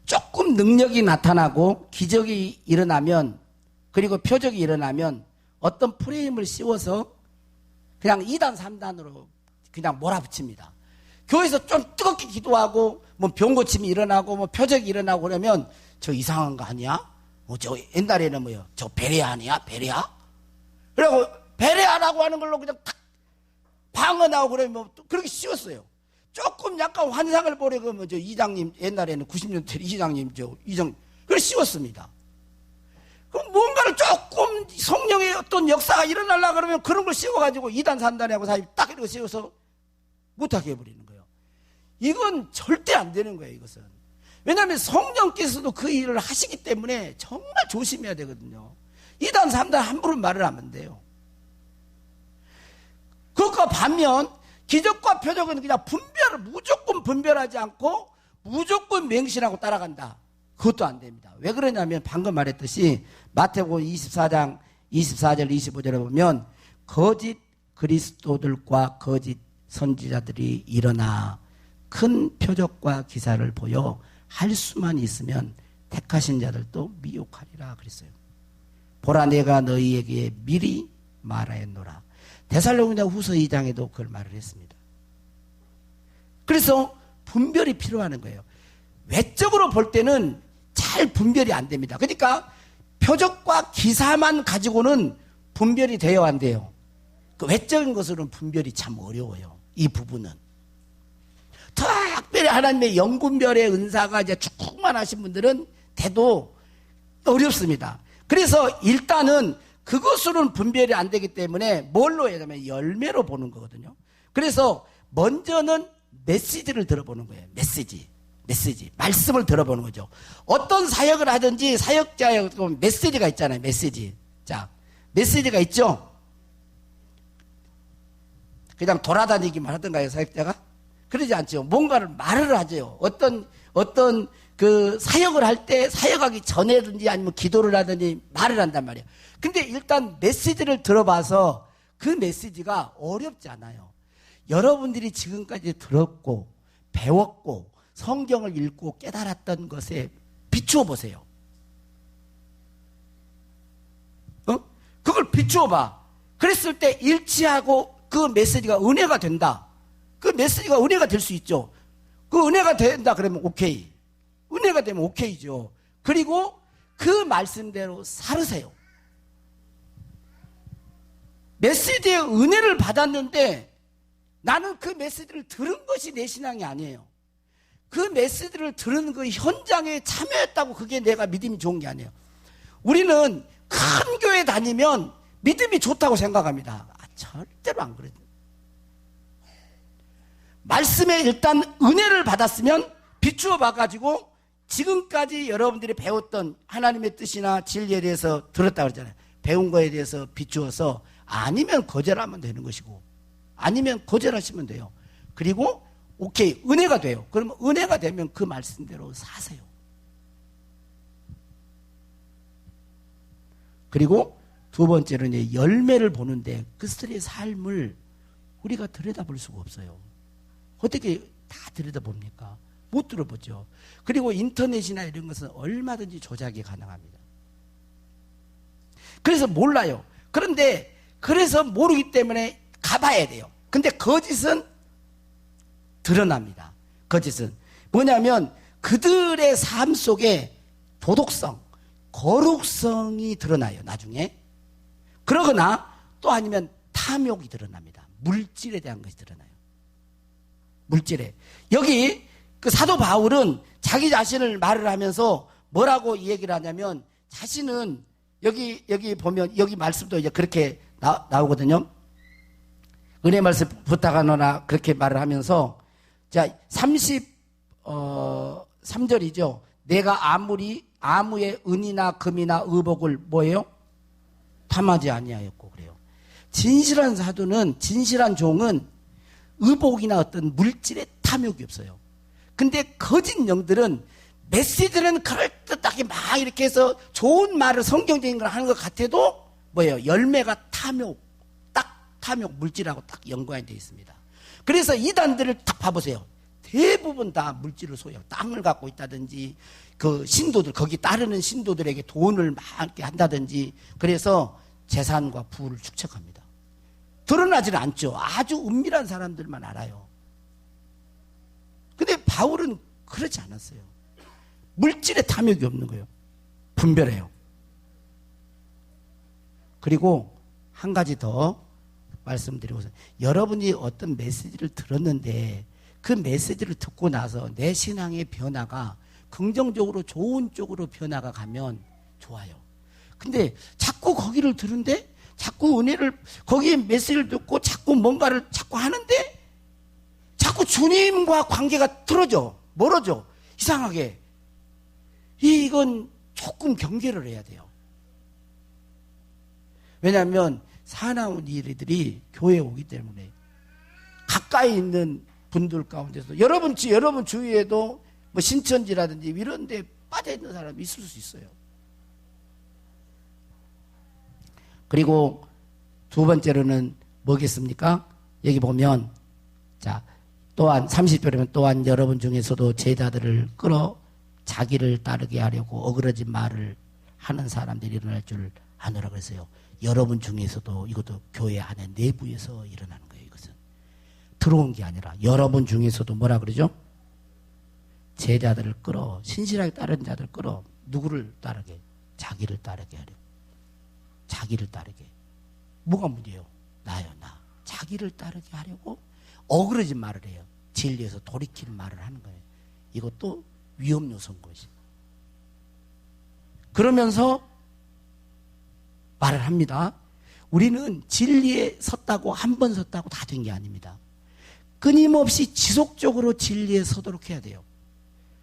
조금 능력이 나타나고 기적이 일어나면, 그리고 표적이 일어나면 어떤 프레임을 씌워서 그냥 2단 3단으로 그냥 몰아붙입니다. 교회에서 좀 뜨겁게 기도하고 뭐 병 고침이 일어나고 뭐 표적이 일어나고 그러면 저 이상한 거 아니야? 저 옛날에는 뭐요? 저 베레아 아니야? 베레아? 그리고 베레아라고 하는 걸로 그냥 탁 방언하고 그러면 뭐 그렇게 씌웠어요. 조금 약간 환상을 보려고 하면 저 이장님, 옛날에는 90년대 이장님, 그걸 씌웠습니다. 그럼 뭔가를 조금 성령의 어떤 역사가 일어나려고 그러면 그런 걸 씌워가지고 2단 3단에 하고 사실 딱 이렇게 씌워서 못하게 해버리는 거예요. 이건 절대 안 되는 거예요. 이것은. 왜냐하면 성령께서도 그 일을 하시기 때문에 정말 조심해야 되거든요. 2단 3단 함부로 말을 하면 돼요. 그것과 반면 기적과 표적은 그냥 무조건 분별하지 않고 무조건 맹신하고 따라간다. 그것도 안 됩니다. 왜 그러냐면 방금 말했듯이 마태복음 24장 24절 25절에 보면 거짓 그리스도들과 거짓 선지자들이 일어나 큰 표적과 기사를 보여 할 수만 있으면 택하신 자들도 미혹하리라 그랬어요. 보라 내가 너희에게 미리 말하였노라. 데살로니가 후서 2장에도 그걸 말을 했습니다. 그래서 분별이 필요한 거예요. 외적으로 볼 때는 잘 분별이 안 됩니다. 그러니까 표적과 기사만 가지고는 분별이 돼요, 안 돼요? 그 외적인 것으로는 분별이 참 어려워요. 이 부분은. 특별히 하나님의 영분별의 은사가 이제 충만하신 분들은 돼도 어렵습니다. 그래서 일단은 그것으로는 분별이 안 되기 때문에 뭘로 해야 되면 열매로 보는 거거든요. 그래서 먼저는 메시지를 들어보는 거예요. 메시지. 말씀을 들어보는 거죠. 어떤 사역을 하든지 사역자의 메시지가 있잖아요. 메시지. 자, 메시지가 있죠? 그냥 돌아다니기만 하던가요, 사역자가? 그러지 않죠. 뭔가를 말을 하죠. 어떤 그 사역을 할 때 사역하기 전에든지 아니면 기도를 하든지 말을 한단 말이에요. 근데 일단 메시지를 들어봐서 그 메시지가 어렵지 않아요. 여러분들이 지금까지 들었고 배웠고 성경을 읽고 깨달았던 것에 비추어 보세요. 그걸 비추어 봐. 그랬을 때 일치하고 그 메시지가 은혜가 된다. 그 메시지가 은혜가 될 수 있죠. 그 은혜가 된다 그러면 오케이. 은혜가 되면 오케이죠. 그리고 그 말씀대로 살으세요. 메시지의 은혜를 받았는데 나는 그 메시지를 들은 것이 내 신앙이 아니에요. 그 메시지를 들은 그 현장에 참여했다고 그게 내가 믿음이 좋은 게 아니에요. 우리는 큰 교회 다니면 믿음이 좋다고 생각합니다. 절대로 안 그래요. 말씀에 일단 은혜를 받았으면 비추어 봐가지고 지금까지 여러분들이 배웠던 하나님의 뜻이나 진리에 대해서 들었다고 그러잖아요. 배운 거에 대해서 비추어서 아니면 거절하면 되는 것이고 아니면 거절하시면 돼요. 그리고 오케이 은혜가 돼요. 그러면 은혜가 되면 그 말씀대로 사세요. 그리고 두 번째로는 이제 열매를 보는데 그들의 삶을 우리가 들여다볼 수가 없어요. 어떻게 다 들여다봅니까? 못 들어보죠. 그리고 인터넷이나 이런 것은 얼마든지 조작이 가능합니다. 그래서 몰라요. 그런데 그래서 모르기 때문에 가봐야 돼요. 근데 거짓은 드러납니다. 거짓은 뭐냐면 그들의 삶 속에 도덕성, 거룩성이 드러나요. 나중에. 그러거나 또 아니면 탐욕이 드러납니다. 물질에 대한 것이 드러나요. 물질에. 여기 그 사도 바울은 자기 자신을 말을 하면서 뭐라고 이 얘기를 하냐면 자신은 여기 보면 여기 말씀도 이제 그렇게 나오거든요. 은혜 말씀 부탁하노라 그렇게 말을 하면서 자 33절이죠. 내가 아무의 은이나 금이나 의복을 뭐예요? 탐하지 아니하였고 그래요. 진실한 사도는 진실한 종은 의복이나 어떤 물질의 탐욕이 없어요. 근데 거짓 영들은 메시지는 그럴듯하게 막 이렇게 해서 좋은 말을 성경적인 걸 하는 것 같아도 뭐예요? 열매가 탐욕, 딱 탐욕 물질하고 딱 연관이 되어 있습니다. 그래서 이단들을 딱 봐보세요. 대부분 다 물질을 소유하고 땅을 갖고 있다든지 그 신도들 거기 따르는 신도들에게 돈을 많게 한다든지 그래서 재산과 부를 축적합니다. 드러나지는 않죠. 아주 은밀한 사람들만 알아요. 근데 바울은 그렇지 않았어요. 물질에 탐욕이 없는 거예요. 분별해요. 그리고 한 가지 더 말씀드리고서 여러분이 어떤 메시지를 들었는데 그 메시지를 듣고 나서 내 신앙의 변화가 긍정적으로 좋은 쪽으로 변화가 가면 좋아요. 근데 자꾸 거기를 들은데 자꾸 은혜를 거기에 메시지를 듣고 자꾸 뭔가를 자꾸 하는데 자꾸 주님과 관계가 틀어져 멀어져 이상하게 이건 조금 경계를 해야 돼요. 왜냐하면 사나운 일들이 교회에 오기 때문에 가까이 있는 분들 가운데서 여러분 주위에도 뭐 신천지라든지 이런 데 빠져 있는 사람이 있을 수 있어요. 그리고 두 번째로는 뭐겠습니까? 여기 보면 자 또한 30절이면 또한 여러분 중에서도 제자들을 끌어 자기를 따르게 하려고 어그러진 말을 하는 사람들이 일어날 줄 아노라 그랬어요. 여러분 중에서도 이것도 교회 안에 내부에서 일어나는 거예요. 이것은 들어온 게 아니라 여러분 중에서도 뭐라 그러죠? 제자들을 끌어 신실하게 따르는 자들을 끌어 누구를 따르게? 자기를 따르게 하려고. 자기를 따르게. 뭐가 문제예요? 나요 나. 자기를 따르게 하려고 어그러진 말을 해요. 진리에서 돌이킬 말을 하는 거예요. 이것도 위험 요소인 것이. 그러면서 말을 합니다. 우리는 진리에 섰다고 한 번 섰다고 다 된 게 아닙니다. 끊임없이 지속적으로 진리에 서도록 해야 돼요.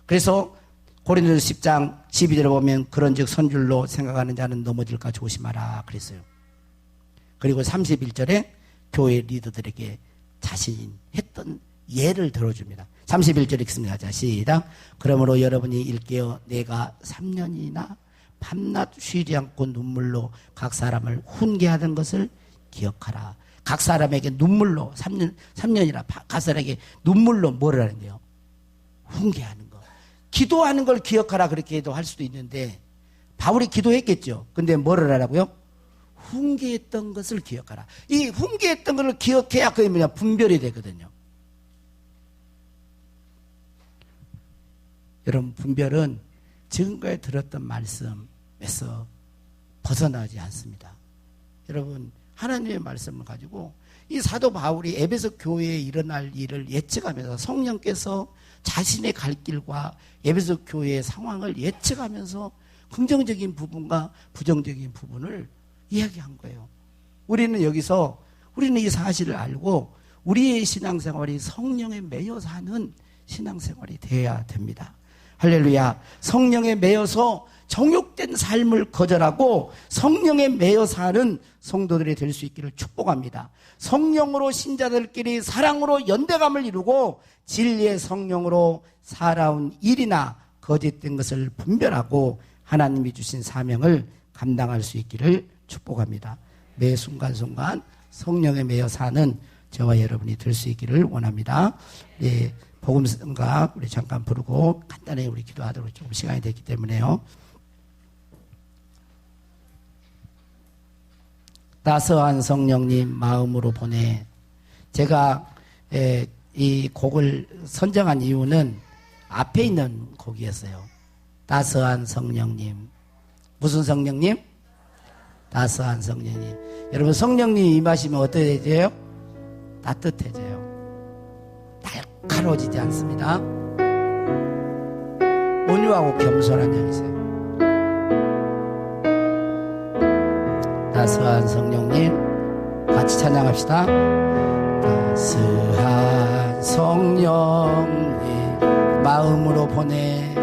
그래서 고린도서 10장 12절에 보면 그런즉 선줄로 생각하는 자는 넘어질까 조심하라 그랬어요. 그리고 31절에 교회 리더들에게 자신이 했던 예를 들어줍니다. 31절 읽습니다. 자, 시작. 그러므로 여러분이 일깨어 내가 3년이나 밤낮 쉬지 않고 눈물로 각 사람을 훈계하던 것을 기억하라. 각 사람에게 눈물로 3년이나 각 사람에게 눈물로 뭐를 하는데요? 훈계하는 거. 기도하는 걸 기억하라 그렇게 해도 할 수도 있는데 바울이 기도했겠죠. 근데 뭐를 하라고요? 훈계했던 것을 기억하라. 이 훈계했던 것을 기억해야 그게 뭐냐? 분별이 되거든요. 여러분, 분별은 지금까지 들었던 말씀에서 벗어나지 않습니다. 여러분, 하나님의 말씀을 가지고 이 사도 바울이 에베소 교회에 일어날 일을 예측하면서 성령께서 자신의 갈 길과 에베소 교회의 상황을 예측하면서 긍정적인 부분과 부정적인 부분을 이야기한 거예요. 우리는 여기서 우리는 이 사실을 알고 우리의 신앙생활이 성령에 매여 사는 신앙생활이 되어야 됩니다. 할렐루야. 성령에 매여서 정욕된 삶을 거절하고 성령에 매여 사는 성도들이 될 수 있기를 축복합니다. 성령으로 신자들끼리 사랑으로 연대감을 이루고 진리의 성령으로 살아온 일이나 거짓된 것을 분별하고 하나님이 주신 사명을 감당할 수 있기를 축복합니다. 매 순간순간 성령에 매여 사는 저와 여러분이 될 수 있기를 원합니다. 예, 복음성가 우리 잠깐 부르고 간단히 우리 기도하도록 좀 시간이 됐기 때문에요. 따스한 성령님 마음으로 보내. 제가 이 곡을 선정한 이유는 앞에 있는 곡이었어요. 따스한 성령님. 무슨 성령님? 따스한 성령님. 여러분, 성령님 임하시면 어떻게 되죠? 따뜻해져요. 날카로워지지 않습니다. 온유하고 겸손한 영이세요. 따스한 성령님, 같이 찬양합시다. 따스한 성령님 마음으로 보내.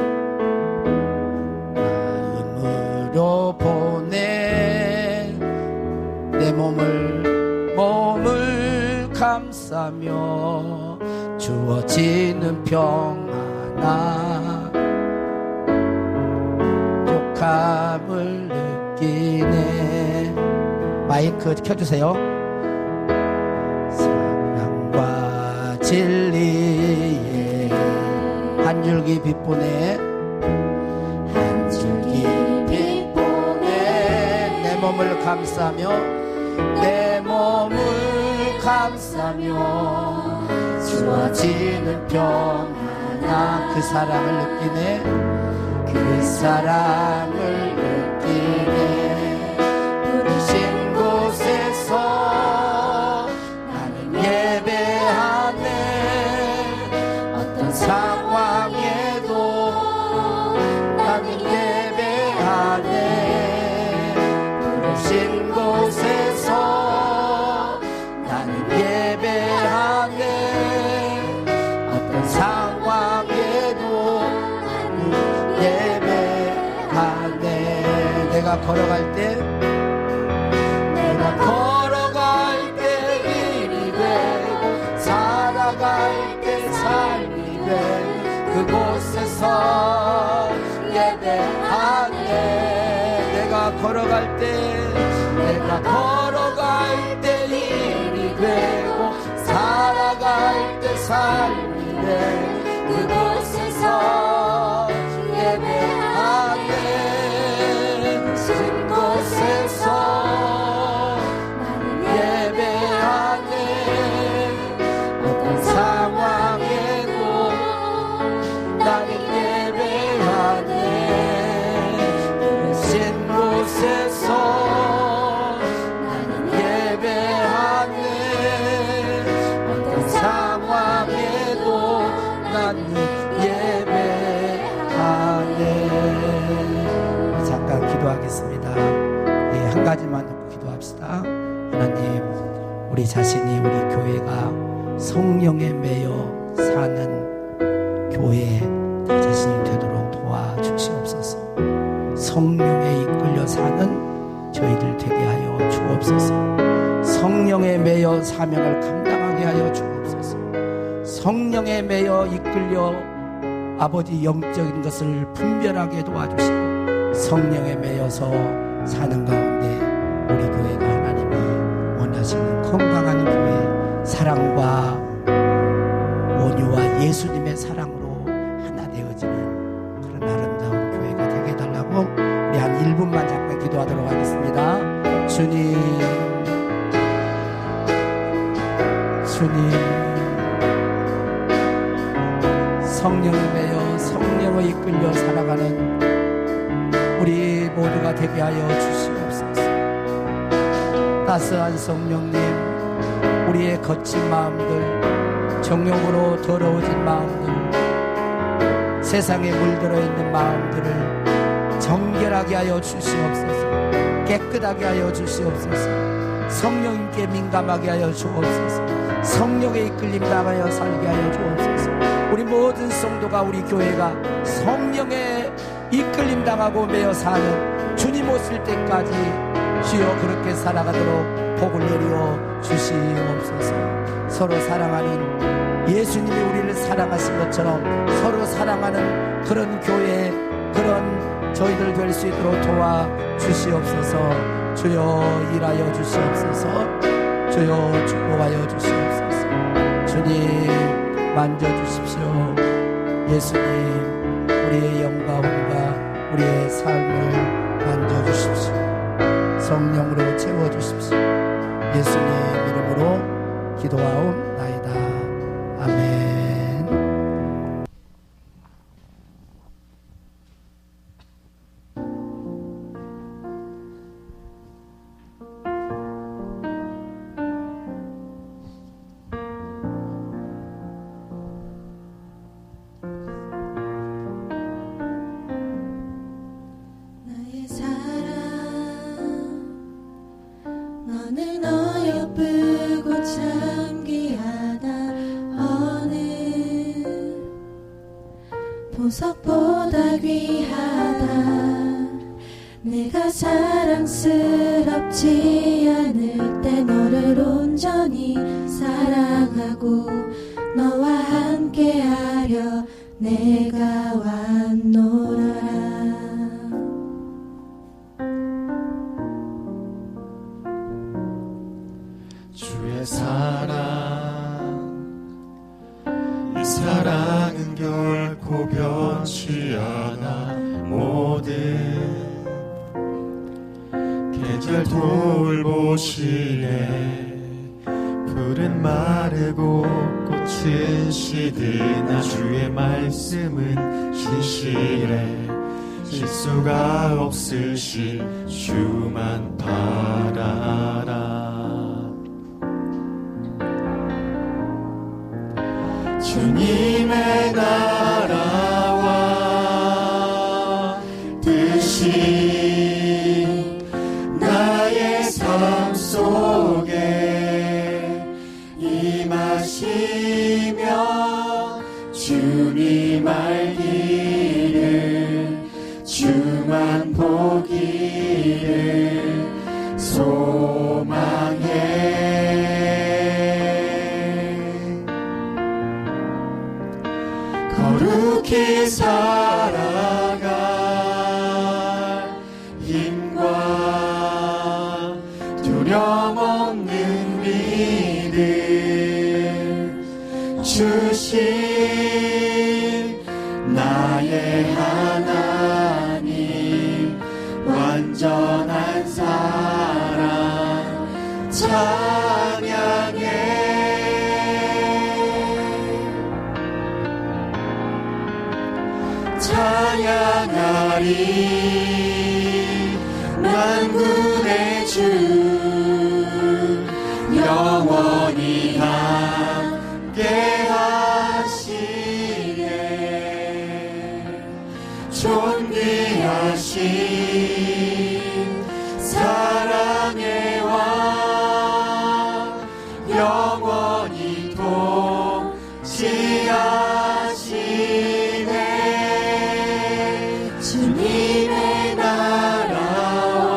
마음으로 보내. 내 몸을 감싸며 주어지는 평안한 족함을 느끼네. 마이크 켜주세요. 사랑과 진리에 한 줄기 빛 보내. 한 줄기 빛 보내. 내 몸을 감싸며 내 몸을 감싸며 주어지는 평안한 그 사랑을 느끼네. 그 사랑을 느끼네. 부르신 곳에서 나는 예배하네. 어떤 상황에도 나는 예배하네. 부르신 곳에서 나는 예배하네. 어떤 상황에도 나는 예배하네. 내가 걸어갈 때 일이 되고 살아갈 때 삶이 되고 그곳에서 예배하네. 내가 걸어갈 때 일이 되고 살아갈 때 삶이 되고 그곳에서 예배하네. 그곳에서 나는 예배하네. 어떤 상황에도 나는 예배하네. 부르신 곳에서 나는 예배하네. 어떤 상황에도 나는 예배하네. 잠깐 기도하겠습니다. 예, 한 가지만 놓고 기도합시다. 하나님, 우리 자신이 우리 교회가 성령에 매여 사는 교회 나 자신이 되도록 도와주시옵소서. 성령에 이끌려 사는 저희들 되게 하여 주옵소서. 성령에 매여 사명을 감당하게 하여 주옵소서. 성령에 매여 이끌려 아버지 영적인 것을 분별하게 도와주시고 성령에 매여서 사는 가운데 우리 교회가 하나님이 원하시는 건강한 교회, 사랑과 온유와 예수님의 사랑으로 하나 되어지는 그런 아름다운 교회가 되게 해달라고 우리 한 1분만 잠깐 기도하도록 하겠습니다. 주님 성령에 매여 성령 성령을 이끌려 살아가는 우리 모두가 되게 하여 주시옵소서. 따스한 성령님, 우리의 거친 마음들, 정욕으로 더러워진 마음들, 세상에 물들어 있는 마음들을 정결하게 하여 주시옵소서. 깨끗하게 하여 주시옵소서. 성령님께 민감하게 하여 주옵소서. 성령의 이끌림 당하여 살게 하여 주옵소서. 우리 모든 성도가, 우리 교회가 성령의 이끌림 당하고 매여 사는 주님 오실 때까지 주여 그렇게 살아가도록 복을 내려 주시옵소서. 서로 사랑하는 예수님이 우리를 사랑하신 것처럼 서로 사랑하는 그런 교회, 그런 저희들 될 수 있도록 도와 주시옵소서. 주여 일하여 주시옵소서. 주여 축복하여 주시옵소서. 주님 만져주십시오. 예수님, 우리의 영과 혼과 우리의 삶을 만져주십시오. 성령으로 채워주십시오. 예수님 이름으로 기도하옵나이다. 아멘. 보석보다 귀하다. 내가 사랑스럽지 않을 때 너를 온전히 사랑하고 너와 함께하려 내가 왔노라. 주의 사랑, 이 사랑은 결코 변치 않아. 모든 계절 돌보시네. 풀은 마르고 꽃은 시드나 주의 말씀은 신실해. 실수가 없으신 주만 바라라. 주님의 나라와 뜻이 나의 삶 속에 임하시며 주님 알기를 주만 보기를 소망해. 거룩히 살아갈 힘과 두려움 없는 믿음 주신 나의 하나님. 완전한 사랑 찬양해. 찬양하리 만군의 주 영원히 함께 하시네. 존귀하신 사랑의 왕 영원히 통치하시네. 주님의 나라와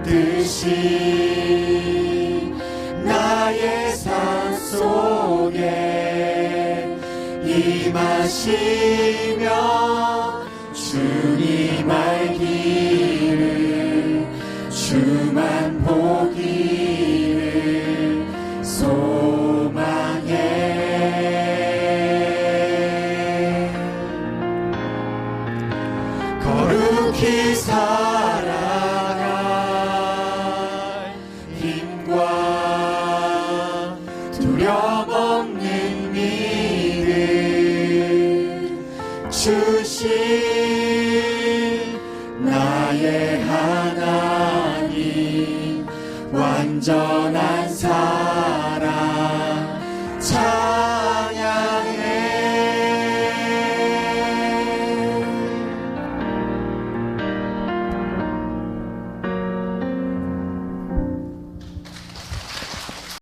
뜻이 나의 삶 속에 임하시며 주님 알기를 주만 보기를 소망해. 거룩히 살아갈 힘과 두려움 없는 믿음 나의 하나님 완전한 사랑